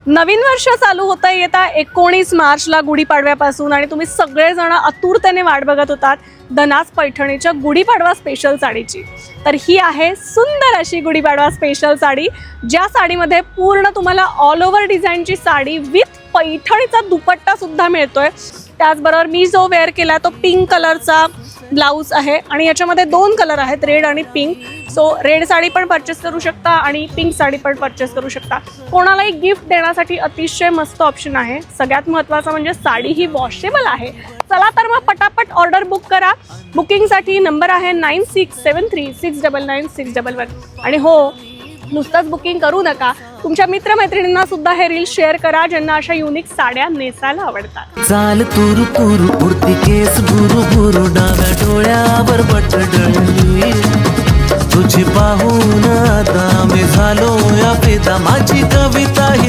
नवीन वर्ष चालू होता येता 19 मार्चला गुढीपाडव्यापासून आणि तुम्ही सगळेजण आतुरतेने वाट बघत होतात धनास पैठणीच्या गुढीपाडवा स्पेशल साडीची। तर ही आहे सुंदर अशी गुढीपाडवा स्पेशल साडी, ज्या साडीमध्ये पूर्ण तुम्हाला ऑल ओव्हर डिझाईनची साडी विथ पैठणीचा दुपट्टा सुद्धा मिळतोय। त्याचबरोबर मी जो वेअर केला तो पिंक कलरचा ब्लाउज आहे आणि याच्यामध्ये दोन कलर आहेत, रेड आणि पिंक। सो रेड साडी पण परचेस करू शकता आणि पिंक साडी पण परचेस करू शकता। कोणालाही गिफ्ट देण्यासाठी अतिशय मस्त ऑप्शन आहे। सगळ्यात महत्त्वाचं म्हणजे साडी ही वॉशेबल आहे। चला तर मग पटापट ऑर्डर बुक करा। बुकिंगसाठी नंबर आहे 9673699611। आणि हो, नुसतंच बुकिंग करू नका, तुमच्या मित्रमैत्रिणींना सुद्धा हे रील शेअर करा ज्यांना अशा युनिक साड्या नेसायला आवडतात। चाल तुरु तुरु उडती केस भुरु भुरु, डाव्या डोळ्यावर बटडळली, तुझी पाहून आता मी झालो या पेदा, माझी कविता